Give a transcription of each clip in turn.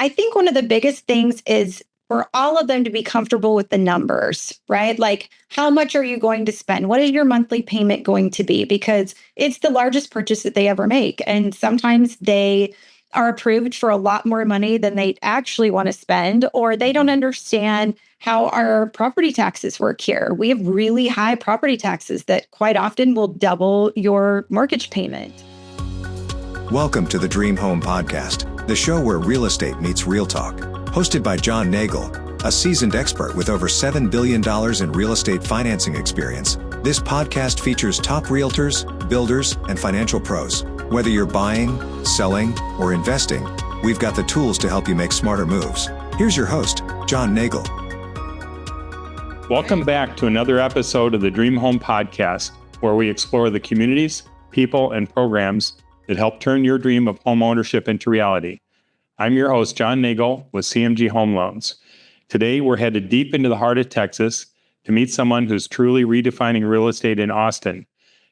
I think one of the biggest things is for all of them to be comfortable with the numbers, right? Like, how much are you going to spend? What is your monthly payment going to be? Because it's the largest purchase that they ever make. And sometimes they are approved for a lot more money than they actually want to spend, or they don't understand how our property taxes work here. We have really high property taxes that quite often will double your mortgage payment. Welcome to the Dream Home Podcast, the show where real estate meets real talk. Hosted by John Nagle, a seasoned expert with over $7 billion in real estate financing experience. This podcast features top realtors, builders, and financial pros. Whether you're buying, selling, or investing, we've got the tools to help you make smarter moves. Here's your host, John Nagle. Welcome back to another episode of the Dream Home Podcast, where we explore the communities, people, and programs that help turn your dream of home ownership into reality. I'm your host, John Nagle with CMG Home Loans. Today, we're headed deep into the heart of Texas to meet someone who's truly redefining real estate in Austin.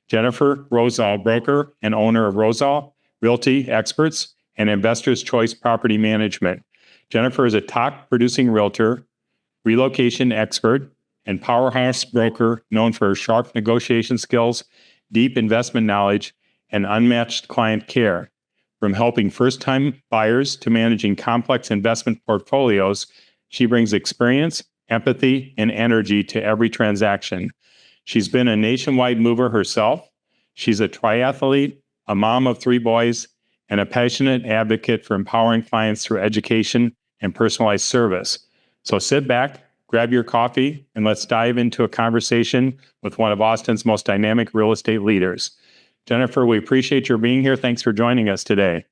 Jennifer Rosal, broker and owner of Rosal, Realty Experts, and Investors Choice Property Management. Jennifer is a top producing realtor, relocation expert, and powerhouse broker known for her sharp negotiation skills, deep investment knowledge, and unmatched client care. From helping first-time buyers to managing complex investment portfolios, she brings experience, empathy, and energy to every transaction. She's been a nationwide mover herself. She's a triathlete, a mom of 3 boys, and a passionate advocate for empowering clients through education and personalized service. So sit back, grab your coffee, and let's dive into a conversation with one of Austin's most dynamic real estate leaders. Jennifer, we appreciate your being here. Thanks for joining us today.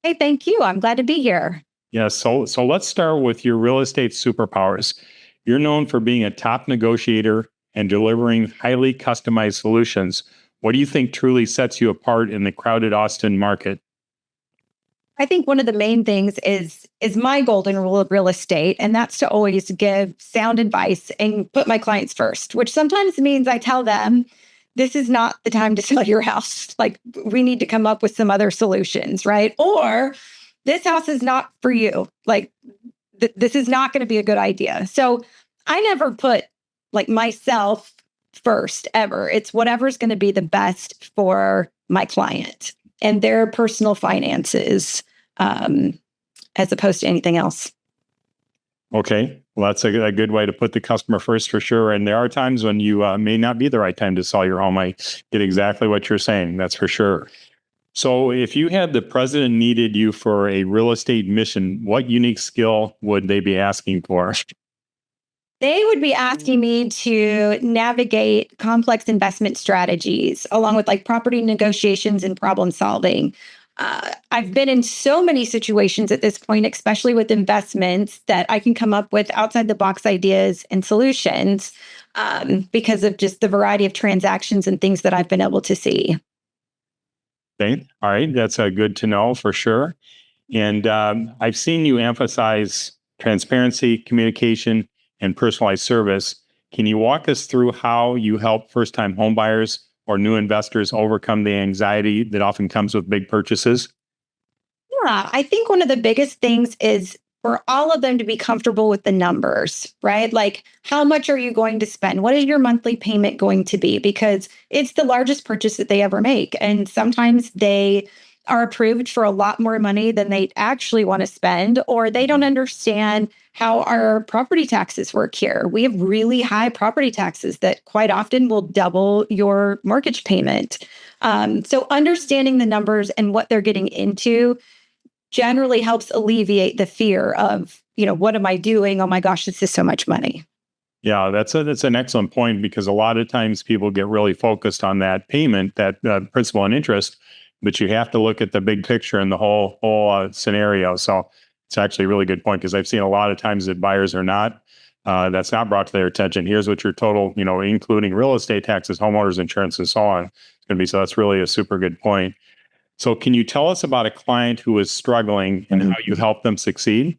Hey, thank you. I'm glad to be here. Yeah, so let's start with your real estate superpowers. You're known for being a top negotiator and delivering highly customized solutions. What do you think truly sets you apart in the crowded Austin market? I think one of the main things is my golden rule of real estate, and that's to always give sound advice and put my clients first, which sometimes means I tell them, this is not the time to sell your house. Like, we need to come up with some other solutions, right? Or this house is not for you. Like, this is not going to be a good idea. So I never put like myself first ever. It's whatever's going to be the best for my client and their personal finances, as opposed to anything else. Okay. Well, that's a good way to put the customer first for sure. And there are times when you may not be the right time to sell your home. I get exactly what you're saying. That's for sure. So if you had the president needed you for a real estate mission, what unique skill would they be asking for? They would be asking me to navigate complex investment strategies along with like property negotiations and problem solving. I've been in so many situations at this point, especially with investments, that I can come up with outside the box ideas and solutions because of just the variety of transactions and things that I've been able to see. Okay. All right. That's good to know for sure. And I've seen you emphasize transparency, communication, and personalized service. Can you walk us through how you help first-time homebuyers or new investors overcome the anxiety that often comes with big purchases? Yeah, I think one of the biggest things is for all of them to be comfortable with the numbers, right? Like, how much are you going to spend? What is your monthly payment going to be? Because it's the largest purchase that they ever make. And sometimes they are approved for a lot more money than they actually want to spend, or they don't understand how our property taxes work here. We have really high property taxes that quite often will double your mortgage payment. So understanding the numbers and what they're getting into generally helps alleviate the fear of, what am I doing? Oh my gosh, this is so much money. Yeah, that's an excellent point, because a lot of times people get really focused on that payment, that principal and interest, but you have to look at the big picture and the whole scenario. So it's actually a really good point, because I've seen a lot of times that buyers are not, that's not brought to their attention. Here's what your total, including real estate taxes, homeowners insurance, and so on, it's going to be. So that's really a super good point. So can you tell us about a client who is struggling and how you help them succeed?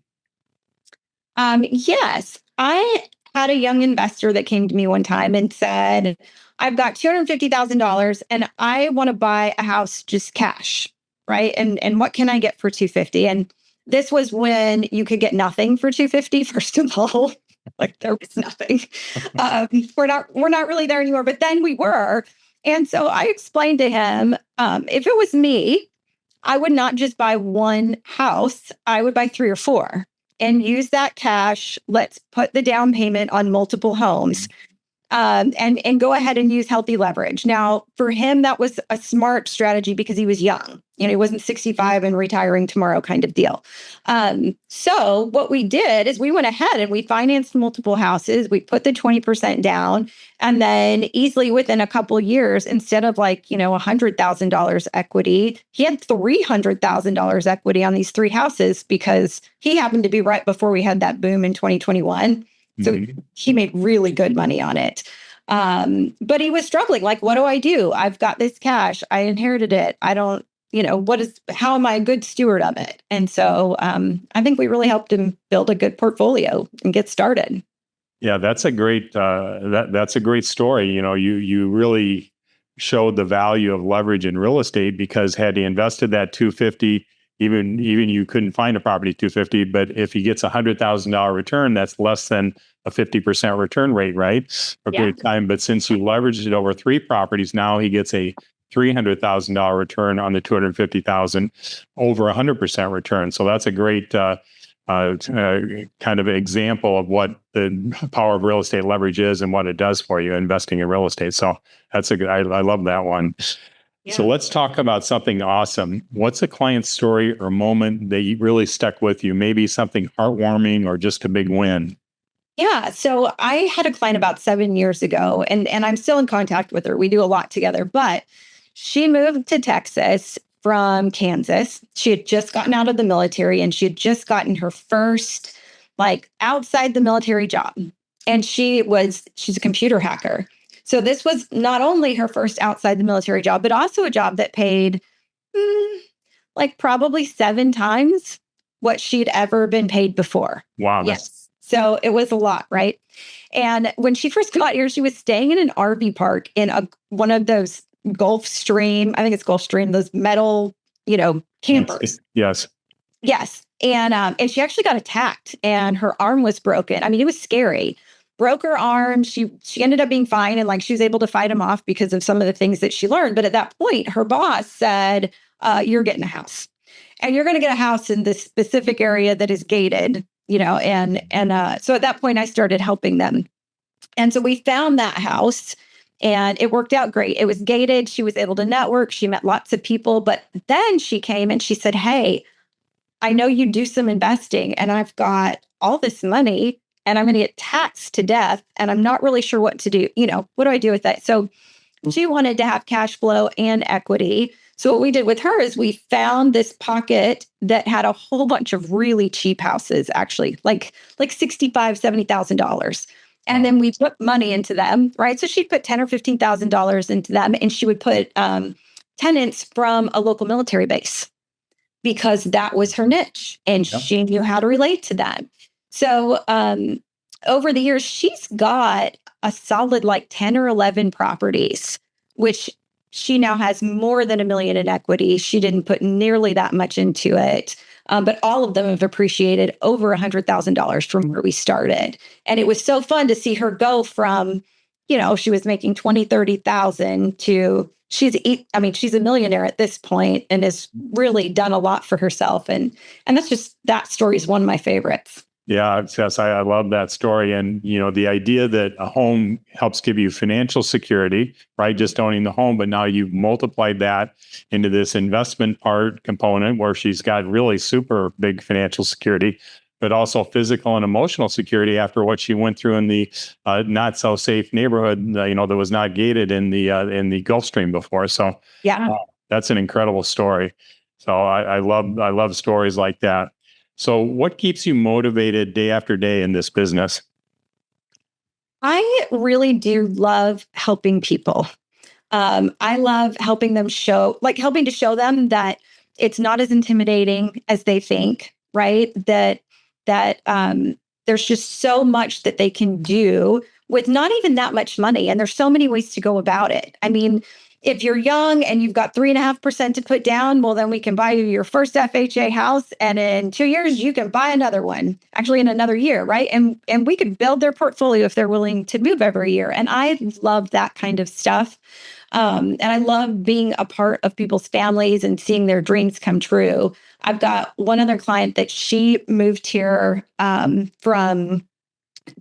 Yes, I had a young investor that came to me one time and said, I've got $250,000 and I want to buy a house just cash, right? And what can I get for $250,000? And this was when you could get nothing for 250. First of all, like there was nothing. We're not really there anymore, but then we were. And so I explained to him, if it was me, I would not just buy one house. I would buy 3 or 4 and use that cash. Let's put the down payment on multiple homes. And go ahead and use healthy leverage. Now, for him, that was a smart strategy because he was young. He wasn't 65 and retiring tomorrow kind of deal. So what we did is we went ahead and we financed multiple houses. We put the 20% down, and then easily within a couple of years, instead of $100,000 equity, he had $300,000 equity on these 3 houses because he happened to be right before we had that boom in 2021. So he made really good money on it. But he was struggling. Like, what do I do? I've got this cash. I inherited it. I don't, how am I a good steward of it? And so I think we really helped him build a good portfolio and get started. Yeah, that's a great that's a great story. You really showed the value of leverage in real estate, because had he invested that 250, even you couldn't find a property 250, but if he gets $100,000 return, that's less than a 50% return rate, right? For a period of time. But since you leveraged it over 3 properties, now he gets a $300,000 return on the 250,000, over 100% return. So that's a great kind of example of what the power of real estate leverage is and what it does for you investing in real estate. So that's I love that one. Yeah. So let's talk about something awesome. What's a client story or moment that really stuck with you? Maybe something heartwarming or just a big win. Yeah. So I had a client about 7 years ago, and I'm still in contact with her. We do a lot together, but she moved to Texas from Kansas. She had just gotten out of the military, and she had just gotten her first outside the military job. And she's a computer hacker. So this was not only her first outside the military job, but also a job that paid probably 7 times what she'd ever been paid before. Wow. Yes. So it was a lot, right? And when she first got here, she was staying in an RV park in one of those Gulfstream, I think it's Gulfstream, those metal, campers. Yes. Yes. And she actually got attacked and her arm was broken. I mean, it was scary. Broke her arm. She ended up being fine, and she was able to fight him off because of some of the things that she learned. But at that point, her boss said, you're getting a house, and you're going to get a house in this specific area that is gated, and so at that point I started helping them. And so we found that house and it worked out great. It was gated. She was able to network. She met lots of people, but then she came and she said, hey, I know you do some investing and I've got all this money and I'm going to get taxed to death. And I'm not really sure what to do. What do I do with that? So she wanted to have cash flow and equity. So what we did with her is we found this pocket that had a whole bunch of really cheap houses, actually, like $65,000, $70,000. And then we put money into them, right? So she'd put $10,000 or $15,000 into them, and she would put tenants from a local military base because that was her niche, and she knew how to relate to them. So over the years, she's got a solid 10 or 11 properties, which she now has more than $1 million in equity. She didn't put nearly that much into it, but all of them have appreciated over $100,000 from where we started. And it was so fun to see her go from, she was making 20, 30,000 to she's a millionaire at this point and has really done a lot for herself. And that story is one of my favorites. Yeah, yes, I love that story. And, the idea that a home helps give you financial security, right? Just owning the home, but now you've multiplied that into this investment component where she's got really super big financial security, but also physical and emotional security after what she went through in the not so safe neighborhood, that was not gated in the Gulfstream before. So yeah, that's an incredible story. So I love stories like that. So what keeps you motivated day after day in this business? I really do love helping people. I love helping to show them that it's not as intimidating as they think, right? That there's just so much that they can do with not even that much money. And there's so many ways to go about it. I mean, if you're young and you've got 3.5% to put down, well, then we can buy you your first FHA house. And in 2 years, you can buy another one, actually in another year, right? And we could build their portfolio if they're willing to move every year. And I love that kind of stuff. And I love being a part of people's families and seeing their dreams come true. I've got one other client that she moved here from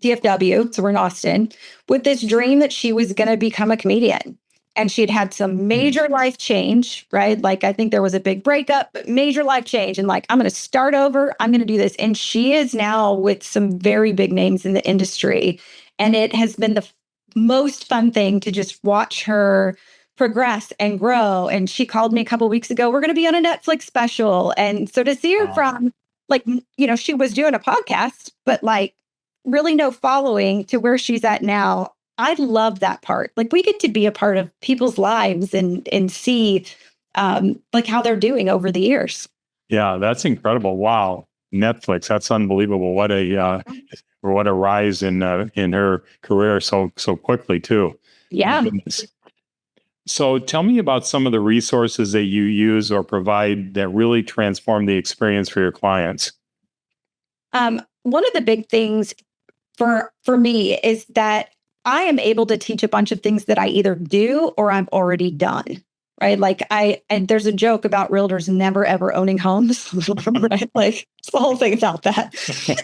DFW, so we're in Austin, with this dream that she was going to become a comedian. And she'd had some major life change, right? Like, I think there was a big breakup, but major life change. And like, I'm going to start over. I'm going to do this. And she is now with some very big names in the industry. And it has been the most fun thing to just watch her progress and grow. And she called me a couple of weeks ago. We're going to be on a Netflix special. And so to see her from like, she was doing a podcast, but like really no following to where she's at now. I love that part. Like, we get to be a part of people's lives and see like how they're doing over the years. Yeah, that's incredible. Wow. Netflix, that's unbelievable. What a rise in her career so quickly too. Yeah. So tell me about some of the resources that you use or provide that really transform the experience for your clients. One of the big things for me is that I am able to teach a bunch of things that I either do or I've already done, right? Like and there's a joke about realtors never ever owning homes, right? Like, it's the whole thing about that.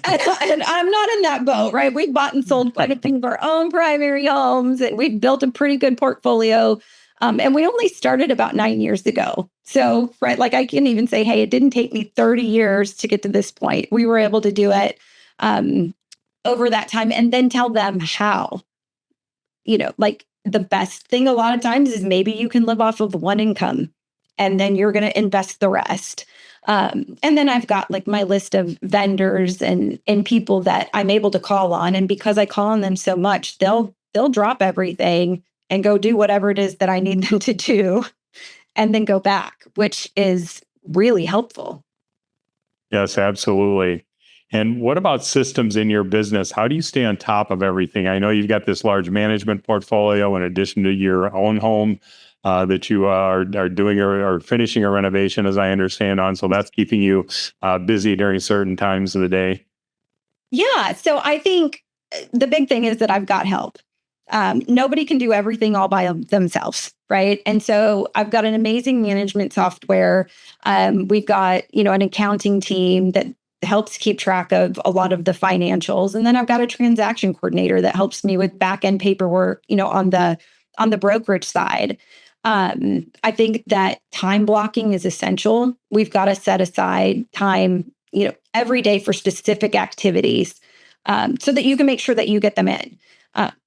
And I'm not in that boat, right? We've bought and sold quite a few of our own primary homes, and we've built a pretty good portfolio. And we only started about 9 years ago. So, right, like, I can even say, hey, it didn't take me 30 years to get to this point. We were able to do it over that time, and then tell them how. Like, the best thing a lot of times is maybe you can live off of one income and then you're going to invest the rest. And then I've got like my list of vendors and people that I'm able to call on. And because I call on them so much, they'll drop everything and go do whatever it is that I need them to do and then go back, which is really helpful. Yes, absolutely. And what about systems in your business? How do you stay on top of everything? I know you've got this large management portfolio in addition to your own home that you are doing or finishing a renovation, as I understand on. So that's keeping you busy during certain times of the day. Yeah. So I think the big thing is that I've got help. Nobody can do everything all by themselves, right? And so I've got an amazing management software. We've got, an accounting team that helps keep track of a lot of the financials. And then I've got a transaction coordinator that helps me with back-end paperwork, on the brokerage side. I think that time blocking is essential. We've got to set aside time, every day for specific activities, so that you can make sure that you get them in.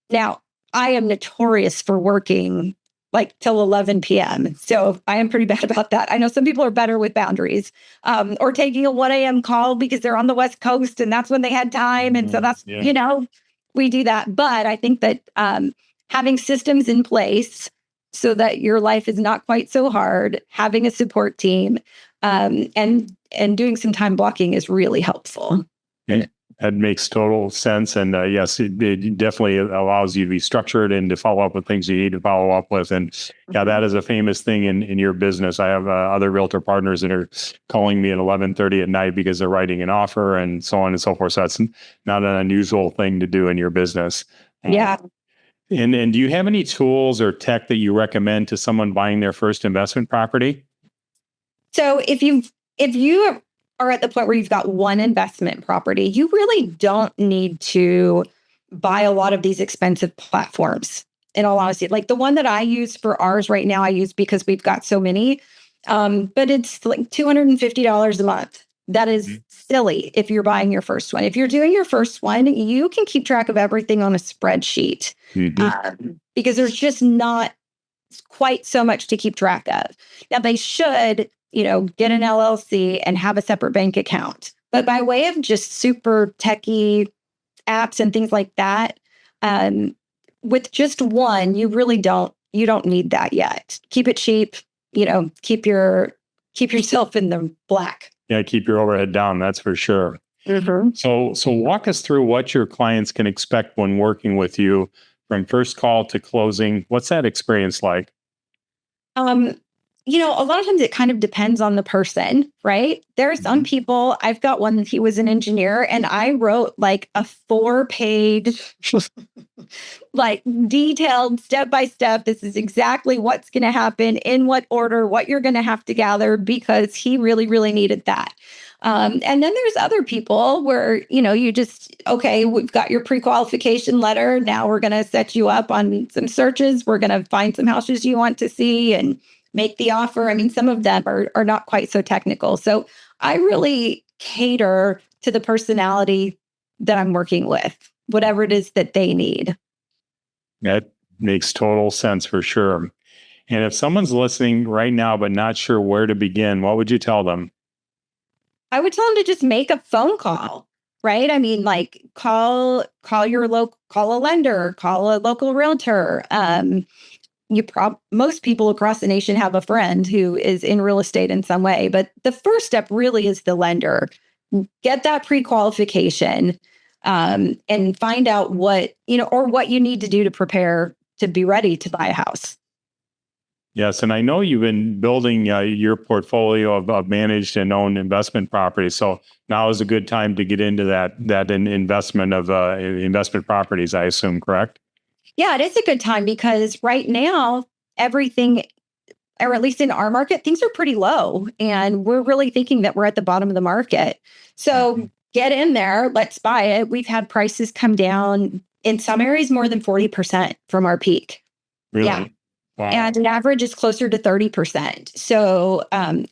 Now, I am notorious for working like till 11 p.m. So I am pretty bad about that. I know some people are better with boundaries, or taking a 1 a.m. call because they're on the West Coast and that's when they had time. And so that's, we do that. But I think that having systems in place so that your life is not quite so hard, having a support team, and doing some time blocking is really helpful. Yeah. That makes total sense. And yes, it definitely allows you to be structured and to follow up with things you need to follow up with. And yeah, that is a famous thing in your business. I have other realtor partners that are calling me at 11:30 at night because they're writing an offer and so on and so forth. So that's not an unusual thing to do in your business. Yeah. And do you have any tools or tech that you recommend to someone buying their first investment property? So if you are at the point where you've got one investment property, you really don't need to buy a lot of these expensive platforms. In all honesty, like the one that I use for ours right now, I use because we've got so many, but it's like $250 a month. That is silly if you're buying your first one. If you're doing your first one, you can keep track of everything on a spreadsheet, because there's just not quite so much to keep track of. Now, they should get an LLC and have a separate bank account. But by way of just super techie apps and things like that, with just one, you don't need that yet. Keep it cheap, keep yourself in the black. Yeah, keep your overhead down, that's for sure. Mm-hmm. So walk us through what your clients can expect when working with you from first call to closing. What's that experience like? Um, a lot of times it kind of depends on the person, right? There are some Mhm. people, I've got one that he was an engineer, and I wrote like a 4-page, like detailed step by step. This is exactly what's going to happen, in what order, what you're going to have to gather, because he really, really needed that. And then there's other people where, you just, okay, we've got your pre qualification letter. Now we're going to set you up on some searches. We're going to find some houses you want to see and make the offer. I mean, some of them are not quite so technical. So I really cater to the personality that I'm working with, whatever it is that they need. That makes total sense for sure. And if someone's listening right now but not sure where to begin, what would you tell them? I would tell them to just make a phone call, right? I mean, like call your local, call a lender, call a local realtor. Most people across the nation have a friend who is in real estate in some way, but the first step really is the lender. Get that pre-qualification, and find out what or what you need to do to prepare to be ready to buy a house. Yes, and I know you've been building your portfolio of managed and owned investment properties. So now is a good time to get into that investment of investment properties, I assume, correct? Yeah, it is a good time because right now everything, or at least in our market, things are pretty low. And we're really thinking that we're at the bottom of the market. Mhm. So get in there, let's buy it. We've had prices come down in some areas more than 40% from our peak. Yeah. Really? And Wow. an average is closer to 30%. So and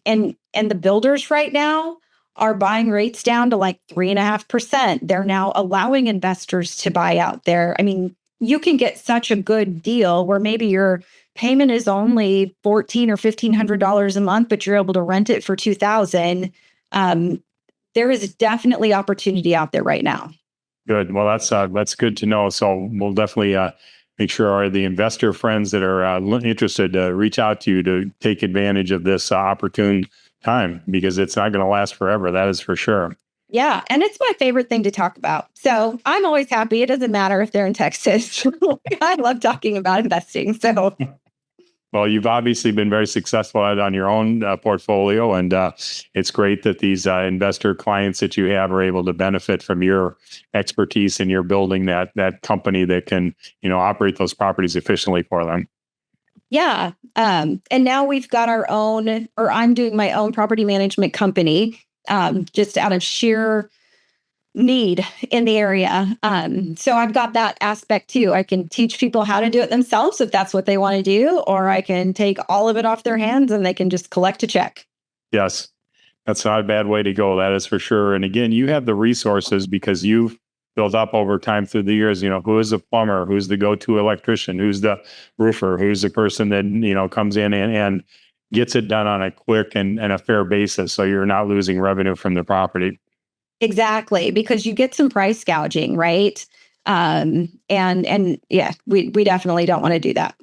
the builders right now are buying rates down to like 3.5%. They're now allowing investors to buy out there. I mean, you can get such a good deal where maybe your payment is only $1,400 or $1,500 a month, but you're able to rent it for 2,000. Um, there is definitely opportunity out there right now. Good. Well, that's good to know. So we'll definitely make sure the investor friends that are interested reach out to you to take advantage of this opportune time because it's not going to last forever. That is for sure. Yeah, and it's my favorite thing to talk about. So I'm always happy. It doesn't matter if they're in Texas. I love talking about investing. So Well, you've obviously been very successful on your own portfolio, and it's great that these investor clients that you have are able to benefit from your expertise and you're building that company that can operate those properties efficiently for them. yeah, and now we've got our own, or I'm doing my own property management company, just out of sheer need in the area. So I've got that aspect too. I can teach people how to do it themselves if that's what they want to do, or I can take all of it off their hands and they can just collect a check. Yes, that's not a bad way to go. That is for sure. And again, you have the resources because you've built up over time through the years. Who is the plumber? Who's the go-to electrician? Who's the roofer? Who's the person that comes in and gets it done on a quick and a fair basis, so you're not losing revenue from the property. Exactly, because you get some price gouging, right? And yeah, we definitely don't want to do that.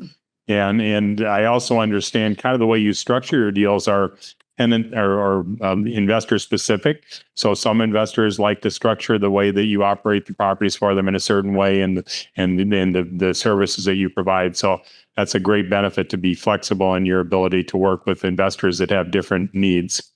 And I also understand kind of the way you structure your deals are tenant or investor specific. So some investors like to structure the way that you operate the properties for them in a certain way, and the services that you provide. So that's a great benefit to be flexible in your ability to work with investors that have different needs.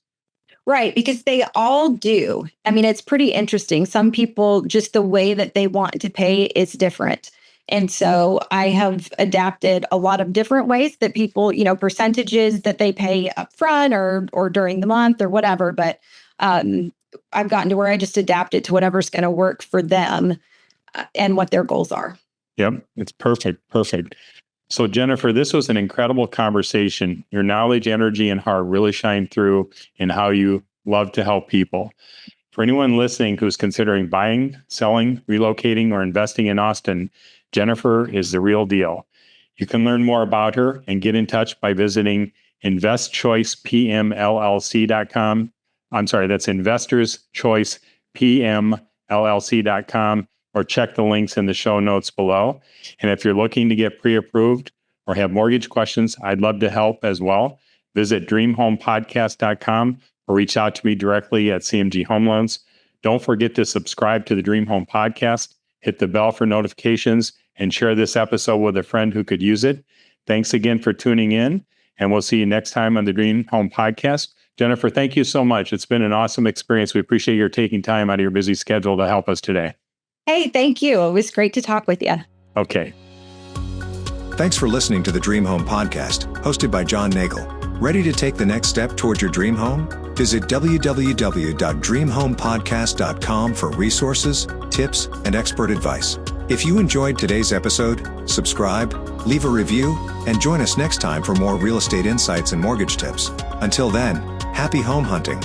Right, because they all do. I mean, it's pretty interesting. Some people, just the way that they want to pay is different. And so I have adapted a lot of different ways that people, percentages that they pay up front or during the month or whatever. But I've gotten to where I just adapt it to whatever's going to work for them, and what their goals are. Yep, it's perfect. Perfect. So, Jennifer, this was an incredible conversation. Your knowledge, energy, and heart really shine through in how you love to help people. For anyone listening who's considering buying, selling, relocating, or investing in Austin, Jennifer is the real deal. You can learn more about her and get in touch by visiting investchoicepmllc.com. I'm sorry, that's investorschoicepmllc.com, or check the links in the show notes below. And if you're looking to get pre-approved or have mortgage questions, I'd love to help as well. Visit dreamhomepodcast.com or reach out to me directly at CMG Home Loans. Don't forget to subscribe to the Dream Home Podcast, hit the bell for notifications, and share this episode with a friend who could use it. Thanks again for tuning in. And we'll see you next time on the Dream Home Podcast. Jennifer, thank you so much. It's been an awesome experience. We appreciate your taking time out of your busy schedule to help us today. Hey, thank you. It was great to talk with you. Okay. Thanks for listening to the Dream Home Podcast, hosted by John Nagle. Ready to take the next step towards your dream home? Visit www.dreamhomepodcast.com for resources, tips, and expert advice. If you enjoyed today's episode, subscribe, leave a review, and join us next time for more real estate insights and mortgage tips. Until then, happy home hunting.